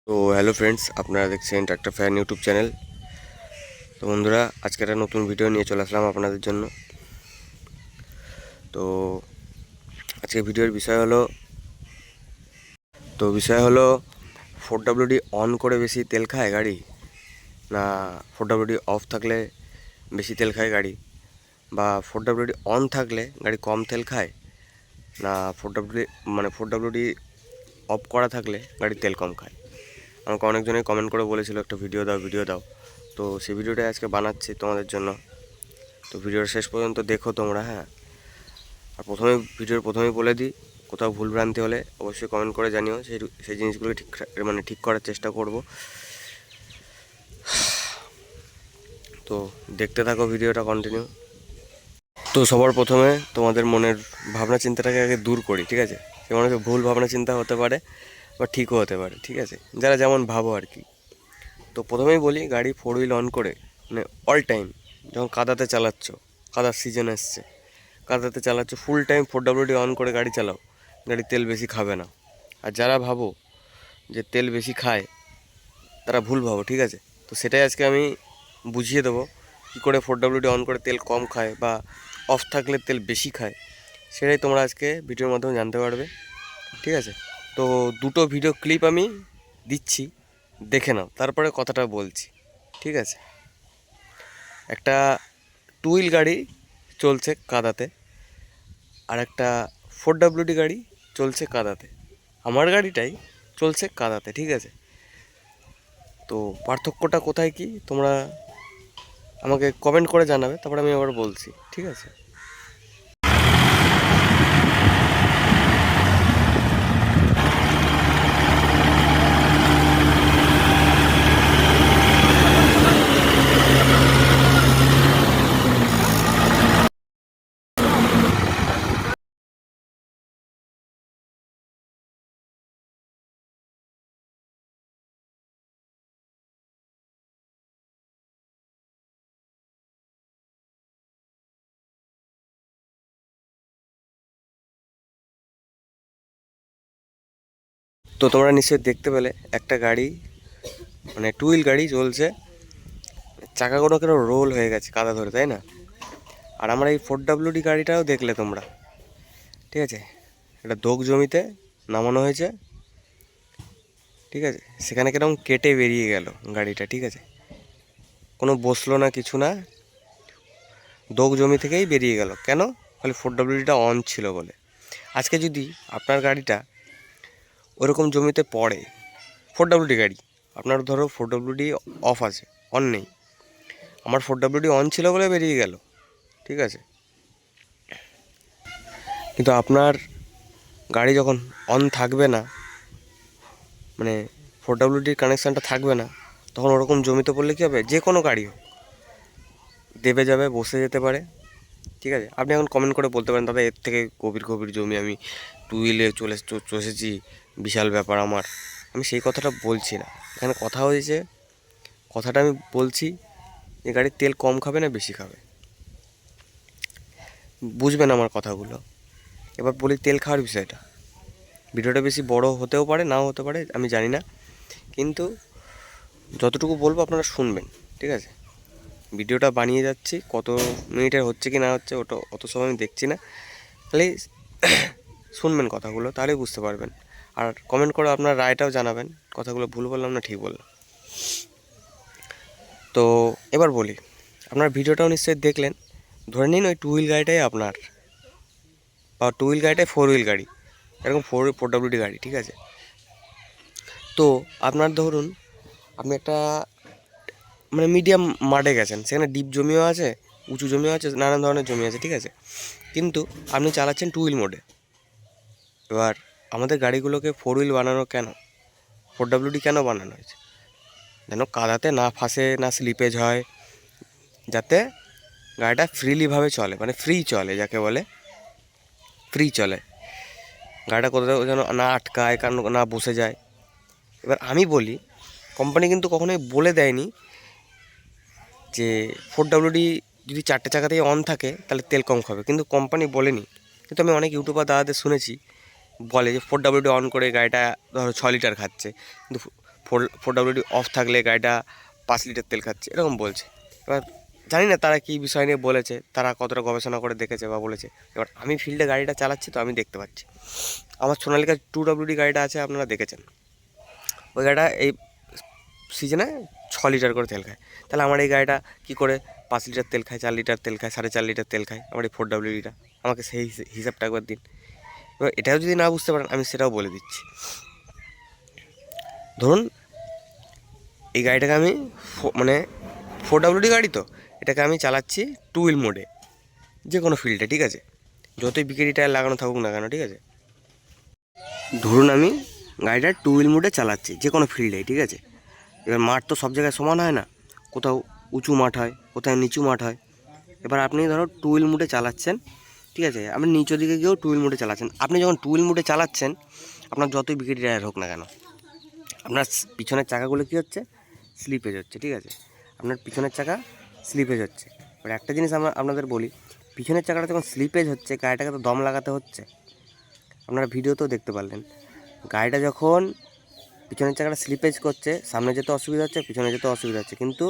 তো hello friends, আপনারা দেখছেন ট্রাক্টর ফ্যান ইউটিউব চ্যানেল। তো বন্ধুরা, আজকে একটা নতুন ভিডিও নিয়ে চলে আসলাম আপনাদের জন্য। তো আজকে ভিডিওর বিষয় হলো 4WD অন করে বেশি তেল খায় গাড়ি, না 4WD অফ থাকলে বেশি তেল খায় গাড়ি, বা 4WD অন থাকলে গাড়ি কম তেল খায়, না 4WD অফ করা থাকলে গাড়ি তেল কম খায়। আমাকে অনেকজনই কমেন্ট করে বলেছিল একটা ভিডিও দাও। তো সেই ভিডিওটাই আজকে বানাচ্ছি তোমাদের জন্য। তো ভিডিওর শেষ পর্যন্ত দেখো তোমরা, হ্যাঁ। আর ভিডিওর প্রথমেই বলে দিই, কোথাও ভুলভ্রান্তি হলে অবশ্যই কমেন্ট করে জানিও, সেই জিনিসগুলো ঠিক করার চেষ্টা করব। তো দেখতে থাকো ভিডিওটা কন্টিনিউ। তো সবার প্রথমে তোমাদের মনের ভাবনা চিন্তাটাকে আগে দূর করি, ঠিক আছে। যেমন হচ্ছে ভুল ভাবনা চিন্তা হতে পারে বা ঠিকও হতে পারে, ঠিক আছে, যারা যেমন ভাবো আর কি। তো প্রথমেই বলি, গাড়ি 4 হুইল অন করে মানে অল টাইম যখন কাদাতে চালাচ্ছ, কাদার সিজন এসছে, কাদাতে চালাচ্ছ, ফুল টাইম 4WD অন করে গাড়ি চালাও, গাড়ি তেল বেশি খাবে না। আর যারা ভাবো যে তেল বেশি খায়, তারা ভুল ভাবো, ঠিক আছে। তো সেটাই আজকে আমি বুঝিয়ে দেবো, কী করে 4WD অন করে তেল কম খায় বা অফ থাকলে তেল বেশি খায়, সেটাই তোমরা আজকে ভিডিওর মাধ্যমে জানতে পারবে, ঠিক আছে। তো দুটো ভিডিও ক্লিপ আমি দিচ্ছি, দেখে নাও, তারপরে কথাটা বলছি, ঠিক আছে। একটা 2 হুইল গাড়ি চলছে কাদাতে, আর একটা 4WD গাড়ি চলছে কাদাতে। আমার গাড়িটাই চলছে কাদাতে, ঠিক আছে। তো পার্থক্যটা কোথায় কি তোমরা আমাকে কমেন্ট করে জানাবে, তারপরে আমি আবার বলছি, ঠিক আছে। তো তোমরা নিশ্চয়ই দেখতে পেলে একটা গাড়ি, মানে 2 হুইল গাড়ি চলছে, চাকাগুলো কেন রোল হয়ে গেছে কাদা ধরে, তাই না। আর আমার এই 4WD গাড়িটাও দেখলে তোমরা, ঠিক আছে, এটা দোগ জমিতে নামানো হয়েছে, ঠিক আছে। সেখানে কিরকম কেটে বেরিয়ে গেল গাড়িটা, ঠিক আছে, কোনো বসলো না, কিছু না, দোগ জমি থেকেই বেরিয়ে গেল। কেন? খালি 4WDটা অন ছিল বলে। আজকে যদি আপনার গাড়িটা ওরকম জমিতে পড়ে, 4WD গাড়ি, আপনার ধরো 4WD অফ আছে, অন নেই, আমার 4WD অন ছিল বলে বেরিয়ে গেল, ঠিক আছে। কিন্তু আপনার গাড়ি যখন অন থাকবে না, মানে 4WDর কানেকশানটা থাকবে না, তখন ওরকম জমিতে পড়লে কী হবে, যে কোনো গাড়ি হোক, দেবে যাবে, বসে যেতে পারে, ঠিক আছে। আপনি এখন কমেন্ট করে বলতে পারেন, দাদা এর থেকে গভীর গভীর জমি, আমি 2 হুইলে চষেছি, বিশাল ব্যাপার আমার। আমি সেই কথাটা বলছি না, এখানে কথাটা আমি বলছি যে গাড়ির তেল কম খাবে না বেশি খাবে, বুঝবেন আমার কথাগুলো। এবার বলি তেল খাওয়ার বিষয়টা। ভিডিওটা বেশি বড় হতেও পারে, নাও হতে পারে, আমি জানি না, কিন্তু যতটুকু বলবো আপনারা শুনবেন, ঠিক আছে। ভিডিওটা বানিয়ে যাচ্ছি, কত মিনিটের হচ্ছে কি না হচ্ছে ওটা অত সময় আমি দেখছি না, খালি শুনবেন কথাগুলো, তাহলেই বুঝতে পারবেন। আর কমেন্ট করে আপনার রায়টাও জানাবেন, কথাগুলো ভুল বললাম না ঠিক বললাম। তো এবার বলি, আপনার ভিডিওটাও নিশ্চয়ই দেখলেন, ধরে নিন ওই 2 হুইল গাড়িটাই আপনার, বা 2 হুইল গাড়িটাই 4 হুইল গাড়ি, এরকম 4WD গাড়ি, ঠিক আছে। তো আপনার ধরুন, আপনি একটা মানে মিডিয়াম মাঠে গেছেন, সেখানে ডিপ জমিও আছে, উঁচু জমিও আছে, নানান ধরনের জমি আছে, ঠিক আছে। কিন্তু আপনি চালাচ্ছেন 2 হুইল মোডে। এবার আমাদের গাড়িগুলোকে 4 হুইল বানানো কেন, 4WD কেন বানানো হয়েছে, যেন কাদাতে না ফাঁসে, না স্লিপেজ হয়, যাতে গাড়িটা ফ্রিলিভাবে চলে, মানে ফ্রি চলে, যাকে বলে ফ্রি চলে, গাড়িটা কোথাও যেন না আটকায়, কারণ না বসে যায়। এবার আমি বলি, কোম্পানি কিন্তু কখনোই বলে দেয়নি যে 4WD যদি 4টে চাকাতেই অন থাকে তাহলে তেল কম খাবে, কিন্তু কোম্পানি বলেনি। কিন্তু আমি অনেক ইউটিউবার দাদাদের শুনেছি বলে যে 4WD অন করে গাড়িটা ধরো 6 লিটার খাচ্ছে, কিন্তু ফোর অফ থাকলে গাড়িটা 5 লিটার তেল খাচ্ছে, এরকম বলছে। এবার জানি না তারা কী বিষয় নিয়ে বলেছে, তারা কতটা গবেষণা করে দেখেছে বা বলেছে। এবার আমি ফিল্ডে গাড়িটা চালাচ্ছি তো আমি দেখতে পাচ্ছি। আমার সোনালিকা 2WD গাড়িটা আছে, আপনারা দেখেছেন। ওই গাড়িটা এই সিজনে 6 লিটার করে তেল খায়। তাহলে আমার এই গাড়িটা কী করে 5 লিটার তেল খায়, 4 লিটার তেল খায়, 4.5 লিটার তেল খায় আমার এই 4WDটা? আমাকে সেই হিসাবটা একবার দিন। এবার এটাও যদি না বুঝতে পারেন আমি সেটাও বলে দিচ্ছি। ধরুন এই গাড়িটাকে আমি মানে 4WD গাড়ি, তো এটাকে আমি চালাচ্ছি 2 হুইল মোডে, যে কোনো ফিল্ডে, ঠিক আছে, যতই বিকেডি টায়ার লাগানো থাকুক না কেন, ঠিক আছে। ধরুন আমি গাড়িটা 2 হুইল মোডে চালাচ্ছি যে কোনো ফিল্ডে, ঠিক আছে। এবার মাঠ তো সব জায়গায় সমান হয় না, কোথাও উঁচু মাঠ হয়, কোথাও নিচু মাঠ হয়। এবার আপনি ধরো 2 হুইল মোডে চালাচ্ছেন, ঠিক আছে, আপনি নিচু দিকে গিয়েও 2 হুইল মোডে চালাচ্ছেন। আপনি যখন 2 হুইল মোডে চালাচ্ছেন, আপনার যতই বিকেডি টায়ার হোক না কেন, আপনার পিছনের চাকাগুলো কী হচ্ছে, স্লিপেজ হচ্ছে, ঠিক আছে। আপনার পিছনের চাকা স্লিপেজ হচ্ছে। এবার একটা জিনিস আমরা আপনাদের বলি, পিছনের চাকাটা যখন স্লিপেজ হচ্ছে গাড়িটাকে তো দম লাগাতে হচ্ছে। আপনারা ভিডিওতেও দেখতে পারলেন, গাড়িটা যখন পিছনের চাকাটা স্লিপেজ করছে, সামনে যেতে অসুবিধা হচ্ছে, পিছনে যেতে অসুবিধা হচ্ছে। কিন্তু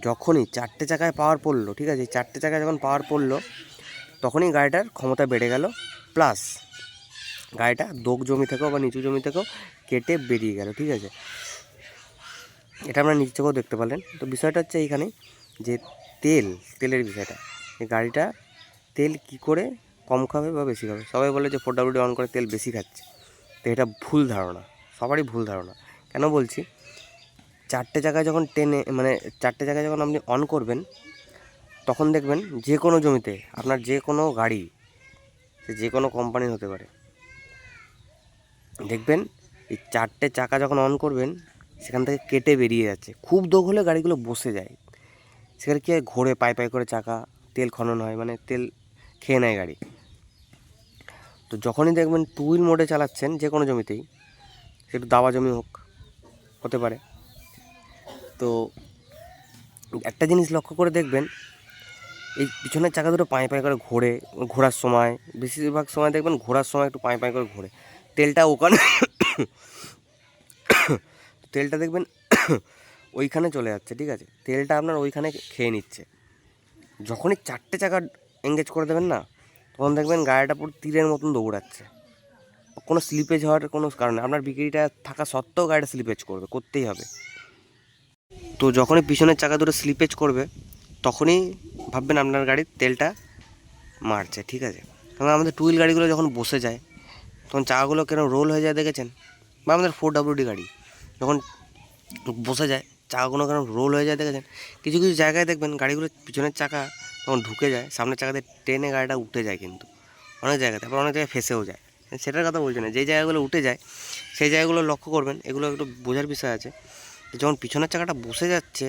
যখনই 4টে চাকায় পাওয়ার পড়লো, ঠিক আছে, 4টে চাকায় যখন পাওয়ার পড়লো তখনই গাড়িটার ক্ষমতা বেড়ে গেল, প্লাস গাড়িটা দোগ জমি থেকেও বা নিচু জমি থেকেও কেটে বেরিয়ে গেল, ঠিক আছে। এটা আমরা নিজ চোখেও দেখতে পারলেন। তো বিষয়টা হচ্ছে এইখানে যে তেলের বিষয়টা, এই গাড়িটা তেল কি করে কম খাবে বা বেশি খাবে। সবাই বলে যে 4WD অন করে তেল বেশি খাচ্ছে, তো এটা ভুল ধারণা, সবারই ভুল ধারণা। কেন বলছি, 4টে জায়গায় যখন টেনে মানে 4টে জায়গায় যখন আপনি অন করবেন, তখন দেখবেন যে কোনো জমিতে আপনার যে কোনো গাড়ি, যে কোনো কোম্পানির হতে পারে, দেখবেন এই 4টে চাকা যখন অন করবেন সেখান থেকে কেটে বেরিয়ে যাচ্ছে। খুব দোগ হলে গাড়িগুলো বসে যায়, সেখানে কি হয়, ঘোরে পাই করে চাকা, তেল খনন হয়, মানে তেল খেয়ে নেয় গাড়ি। তো যখনই দেখবেন 2 হুইল মোডে চালাচ্ছেন যে কোনো জমিতেই, সেটা দাবা জমি হোক, হতে পারে, তো একটা জিনিস লক্ষ্য করে দেখবেন, এই পিছনের চাকা দুটো পায়ে করে ঘোরে, ঘোরার সময় বেশিরভাগ সময় দেখবেন ঘোরার সময় একটু পায়ে করে ঘোরে, তেলটা ওখানে তেলটা দেখবেন ওইখানে চলে যাচ্ছে, ঠিক আছে, তেলটা আপনার ওইখানে খেয়ে নিচ্ছে। যখনই 4টে চাকা এঙ্গেজ করে দেবেন না, তখন দেখবেন গাড়িটা পুরো তীরের মতন দৌড়াচ্ছে। কোনো স্লিপেজ হওয়ার কোনো কারণে, আপনার বিক্রিটা থাকা সত্ত্বেও গাড়িটা স্লিপেজ করতেই হবে। তো যখনই পিছনের চাকা দুটো স্লিপেজ করবে তখনই ভাববেন আপনার গাড়ির তেলটা মারছে, ঠিক আছে। কারণ আমাদের 2 হুইল গাড়িগুলো যখন বসে যায় তখন চাকাগুলো কেন রোল হয়ে যায় দেখেছেন, বা আমাদের 4WD গাড়ি যখন বসে যায় চাকাগুলো কেন রোল হয়ে যায় দেখেছেন। কিছু কিছু জায়গায় দেখবেন গাড়িগুলোর পিছনের চাকা তখন ঢুকে যায়, সামনের চাকাতে টেনে গাড়িটা উঠে যায়, কিন্তু অনেক জায়গায়, তারপর অনেক জায়গায় ফেসেও যায়। সেটার কথা বলছি না, যেই জায়গাগুলো উঠে যায় সেই জায়গাগুলো লক্ষ্য করবেন, এগুলো একটু বোঝার বিষয় আছে। যখন পিছনের চাকাটা বসে যাচ্ছে,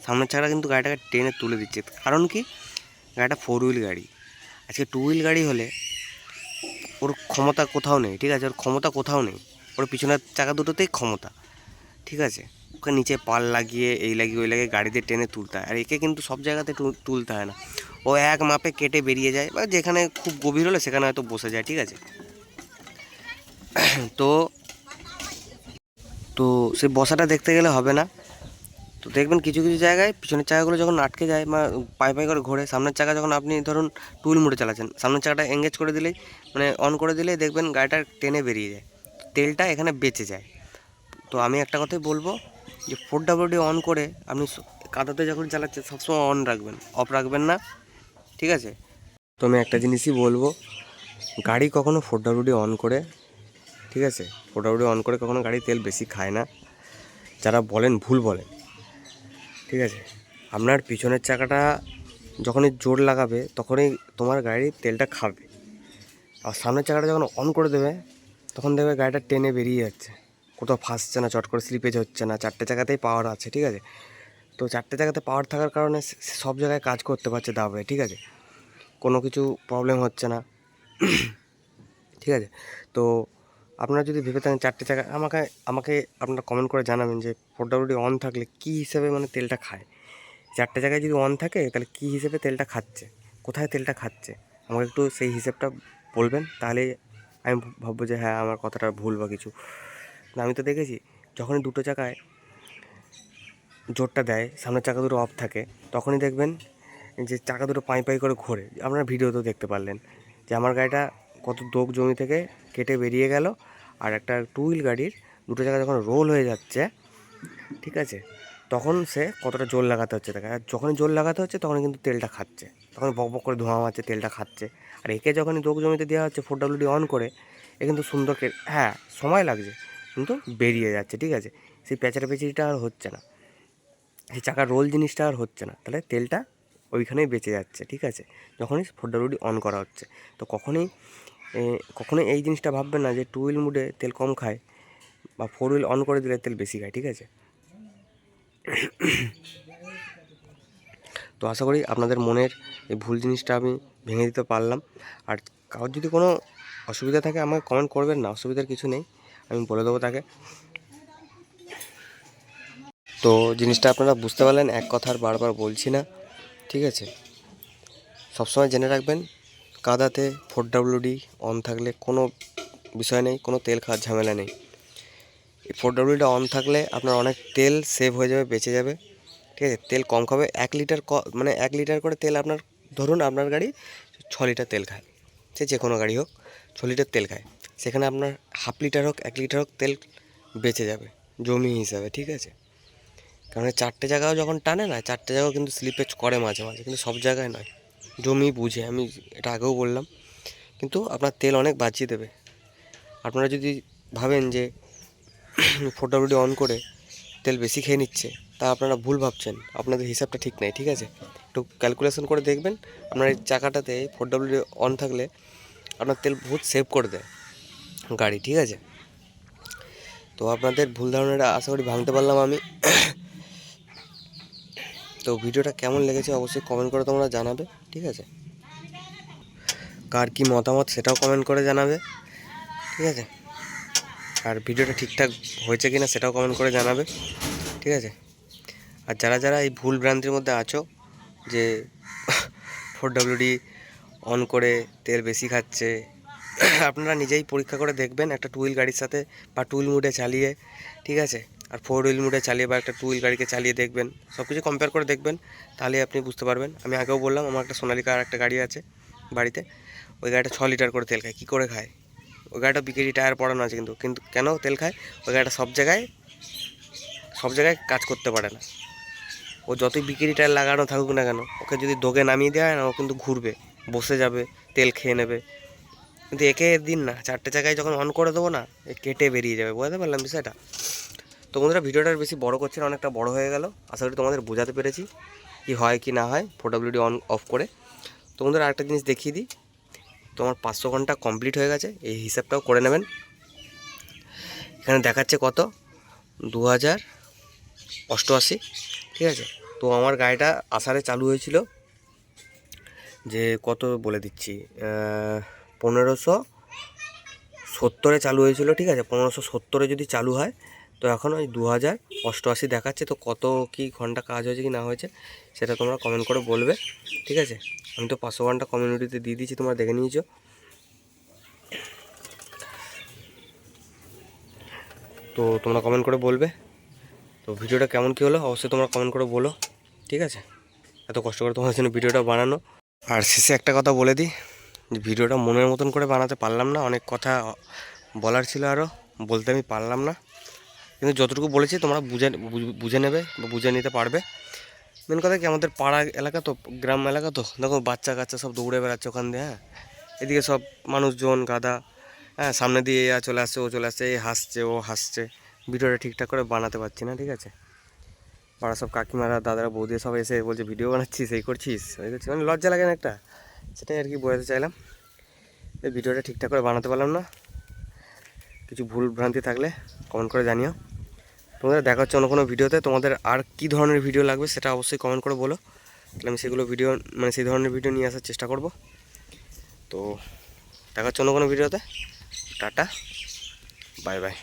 সামনের চাকাটা কিন্তু গাড়িটাকে টেনে তুলে দিচ্ছে। কারণ কি, গাড়িটা 4 হুইল গাড়ি। আজকে 2 হুইল গাড়ি হলে ওর ক্ষমতা কোথাও নেই, ঠিক আছে, ওর ক্ষমতা কোথাও নেই, ওর পিছনের চাকা দুটোতেই ক্ষমতা, ঠিক আছে। ওকে নিচে পাল লাগিয়ে এই লাগিয়ে ওই লাগিয়ে গাড়িতে টেনে তুলতে হয়, আর একে কিন্তু সব জায়গাতে তুলতে হয় না, ও এক মাপে কেটে বেরিয়ে যায়, বা যেখানে খুব গভীর হলে সেখানে হয়তো বসে যায়, ঠিক আছে। তো তো সে বসাটা দেখতে গেলে হবে না। তো দেখবেন কিছু কিছু জায়গায় পিছনের চাকাগুলো যখন আটকে যায় বা পায়ে করে ঘোরে, সামনের চাকা যখন আপনি ধরুন 2 হুইল মোডে চালাচ্ছেন, সামনের চাকাটা এঙ্গেজ করে দিলেই মানে অন করে দিলেই দেখবেন গাড়িটা টেনে বেরিয়ে যায়, তেলটা এখানে বেঁচে যায়। তো আমি একটা কথাই বলবো যে 4WD অন করে আপনি কাদাতে যখন চালাচ্ছেন সবসময় অন রাখবেন, অফ রাখবেন না, ঠিক আছে। তো আমি একটা জিনিসই বলবো, গাড়ি কখনো 4WD অন করে, ঠিক আছে, 4WD অন করে কখনো গাড়ি তেল বেশি খায় না। যারা বলেন ভুল বলেন, ঠিক আছে। আপনার পিছনের চাকাটা যখনই জোর লাগাবে তখনই তোমার গাড়ির তেলটা খাবে, আর সামনের চাকাটা যখন অন করে দেবে তখন দেখবে গাড়িটা টেনে বেরিয়ে যাচ্ছে, কোথাও ফাঁসছে না, চট করে স্লিপেজ হচ্ছে না, 4টে চাকাতেই পাওয়ার আছে, ঠিক আছে। তো 4টে চাকাতে পাওয়ার থাকার কারণে সব জায়গায় কাজ করতে পারছে দাবে, ঠিক আছে, কোনো কিছু প্রবলেম হচ্ছে না, ঠিক আছে। তো আপনারা যদি ভেবে থাকেন 4টে চাকা, আমাকে আমাকে আপনারা কমেন্ট করে জানাবেন যে 4WD অন থাকলে কী হিসেবে মানে তেলটা খায়। 4টে জায়গায় যদি অন থাকে তাহলে কী হিসেবে তেলটা খাচ্ছে, কোথায় তেলটা খাচ্ছে, আমাকে একটু সেই হিসেবটা বলবেন, তাহলে আমি ভাববো যে হ্যাঁ আমার কথাটা ভুল বা কিছু না। আমি তো দেখেছি যখনই দুটো চাকায় জোরটা দেয়, সামনের চাকা দুটো অফ থাকে, তখনই দেখবেন যে চাকা দুটো পাই পাই করে ঘোরে। আপনারা ভিডিওতেও দেখতে পারলেন যে আমার গাড়িটা কত দোগ জমি থেকে কেটে বেরিয়ে গেল। আর একটা টু হুইল গাড়ির দুটো চাকা যখন রোল হয়ে যাচ্ছে, ঠিক আছে, তখন সে কতটা জোর লাগাতে হচ্ছে তাকে। আর যখনই জোর লাগাতে হচ্ছে তখনই কিন্তু তেলটা খাচ্ছে, তখন বক বক করে ধোঁয়া মারছে, তেলটা খাচ্ছে। আর একে যখনই দোগ জমিতে দেওয়া হচ্ছে 4WD অন করে, এ কিন্তু সুন্দর হ্যাঁ সময় লাগছে কিন্তু বেরিয়ে যাচ্ছে, ঠিক আছে। সেই প্যাচারা পেঁচিটা আর হচ্ছে না, সেই চাকার রোল জিনিসটা আর হচ্ছে না, তাহলে তেলটা ওইখানেই বেঁচে যাচ্ছে, ঠিক আছে, যখনই 4WD অন করা হচ্ছে। তো কখনোই এই জিনিসটা ভাববেন না যে টু হুইল মুডে তেল কম খায় বা 4 হুইল অন করে দিলে তেল বেশি খায়, ঠিক আছে। তো আশা করি আপনাদের মনের এই ভুল জিনিসটা আমি ভেঙে দিতে পারলাম। আর কারোর যদি কোনো অসুবিধা থাকে আমাকে কমেন্ট করবেন না, অসুবিধার কিছু নেই, আমি বলে দেবো তাকে। তো জিনিসটা আপনারা বুঝতে পারলেন, এক কথা আর বারবার বলছি না, ঠিক আছে। সবসময় জেনে রাখবেন, কাদাতে 4WD অন থাকলে কোনো বিষয় নেই, কোনো তেল খাওয়ার ঝামেলা নেই। এই 4WD অন থাকলে আপনার অনেক তেল সেভ হয়ে যাবে, বেঁচে যাবে, ঠিক আছে। তেল কম খাবে, 1 লিটার মানে 1 লিটার করে তেল আপনার, ধরুন আপনার গাড়ি 6 লিটার তেল খায়, সে যে কোনো গাড়ি হোক 6 লিটার তেল খায়, সেখানে আপনার হাফ লিটার হোক 1 লিটার হোক তেল বেঁচে যাবে জমি হিসাবে, ঠিক আছে। কারণ 4টে জায়গাও যখন টানে না, 4টে জায়গাও কিন্তু স্লিপেজ করে মাঝে মাঝে, কিন্তু সব জায়গায় নয়, জমি বুঝে, আমি এটা আগেও বললাম। কিন্তু আপনার তেল অনেক বাঁচিয়ে দেবে। আপনারা যদি ভাবেন যে 4WD অন করে তেল বেশি খেয়ে নিচ্ছে, তা আপনারা ভুল ভাবছেন, আপনাদের হিসাবটা ঠিক নেই, ঠিক আছে। একটু ক্যালকুলেশন করে দেখবেন, আপনার এই চাকাটাতে 4WD অন থাকলে আপনার তেল বহুত সেভ করে দেয় গাড়ি, ঠিক আছে। তো আপনাদের ভুল ধারণাটা আশা করি ভাঙতে পারলাম আমি। তো ভিডিওটা কেমন লেগেছে অবশ্যই কমেন্ট করে তোমরা জানাবে, ঠিক আছে। কার কী মতামত সেটাও কমেন্ট করে জানাবে, ঠিক আছে। আর ভিডিওটা ঠিকঠাক হয়েছে কি না সেটাও কমেন্ট করে জানাবে, ঠিক আছে। আর যারা যারা এই ভুল ভ্রান্তির মধ্যে আছো যে 4WD অন করে তেল বেশি খাচ্ছে, আপনারা নিজেই পরীক্ষা করে দেখবেন একটা টু হুইল গাড়ির সাথে, বা টু হুইল মুডে চালিয়ে, ঠিক আছে, আর 4 হুইল মুডে চালিয়ে বা একটা টু হুইল গাড়িকে চালিয়ে দেখবেন, সব কিছু কম্পেয়ার করে দেখবেন, তাহলে আপনি বুঝতে পারবেন। আমি আগেও বললাম আমার একটা সোনালিকা আর একটা গাড়ি আছে বাড়িতে, ওই গাড়িটা 6 লিটার করে তেল খায়। কী করে খায়? ওই গাড়িটা বিকেডি টায়ার পড়ানো আছে, কিন্তু কিন্তু কেন তেল খায়? ওই গাড়িটা সব জায়গায় কাজ করতে পারে না। ও যতই বিকেডি টায়ার লাগানো থাকুক না কেন, ওকে যদি দোগে নামিয়ে দেওয়া হয় না, ও কিন্তু ঘুরবে, বসে যাবে, তেল খেয়ে নেবে। কিন্তু একে দিন না, 4টে জায়গায় যখন অন করে দেবো না, এ কেটে বেরিয়ে যাবে, বুঝতে পারলাম বিষয়টা। তো বন্ধুরা ভিডিওটা বেশি বড় করছে না, অনেকটা বড় হয়ে গেল। আশা করি তোমাদের বোঝাতে পেরেছি কি হয় কি না হয় 4WD অন অফ করে। তো বন্ধুরা আরেকটা জিনিস দেখিয়ে দিই, তোমার 500 ঘন্টা কমপ্লিট হয়ে গেছে, এই হিসাবটাও করে নেবেন। এখানে দেখাচ্ছে কত, 2088, ঠিক আছে। তো আমার গাড়িটা আষাঢ়ে চালু হয়েছিল, যে কত বলে দিচ্ছি, 1570 চালু হয়েছিল, ঠিক আছে। 1570 যদি চালু হয়, তো এখন ওই 2088 দেখাচ্ছে। তো কত কি ঘন্টা কাজ হয়েছে কি না হয়েছে সেটা তোমরা কমেন্ট করে বলবে, ঠিক আছে। আমি তো 500 ঘন্টা কমিউনিটিতে দিয়ে দিয়েছি, তোমরা দেখে নিয়েছো। তো তোমরা কমেন্ট করে বলবে। তো ভিডিওটা কেমন কী হলো অবশ্যই তোমরা কমেন্ট করে বলো, ঠিক আছে। এত কষ্ট করে তোমাদের জন্য ভিডিওটা বানানো। আর শেষে একটা কথা বলে দিই, যে ভিডিওটা মনের মতন করে বানাতে পারলাম না, অনেক কথা বলার ছিল আরও, বলতে আমি পারলাম না, কিন্তু যতটুকু বলেছি তোমরা বুঝে নেবে বা বুঝে নিতে পারবে। মেন কথা কি, আমাদের পাড়া এলাকা তো, গ্রাম এলাকা তো, দেখো বাচ্চা কাচ্চা সব দৌড়ে বেড়াচ্ছে ওখান দিয়ে, হ্যাঁ, এদিকে সব মানুষজন গাদা, হ্যাঁ, সামনে দিয়ে চলে আসছে, ও চলে আসছে, এই হাসছে ও হাসছে, ভিডিওটা ঠিকঠাক করে বানাতে পারছি না, ঠিক আছে। পাড়া সব কাকিমারা দাদারা বৌদি সব এসে বলছে ভিডিও বানাচ্ছিস, এই করছিস, ওই করছিস, মানে লজ্জা লাগে না একটা, সেটাই আর কি বোঝাতে চাইলাম। এই ভিডিওটা ঠিকঠাক করে বানাতে পারলাম না, কিছু ভুল ভ্রান্তি থাকলে কমেন্ট করে জানিও। তোমাদের দেখা হচ্ছে অন্য কোনো ভিডিওতে। তোমাদের আর কী ধরনের ভিডিও লাগবে সেটা অবশ্যই কমেন্ট করে বলো, তাহলে আমি সেগুলো ভিডিও, মানে সেই ধরনের ভিডিও নিয়ে আসার চেষ্টা করব। তো দেখা হচ্ছে অন্য কোনো ভিডিওতে। Tata, bye bye.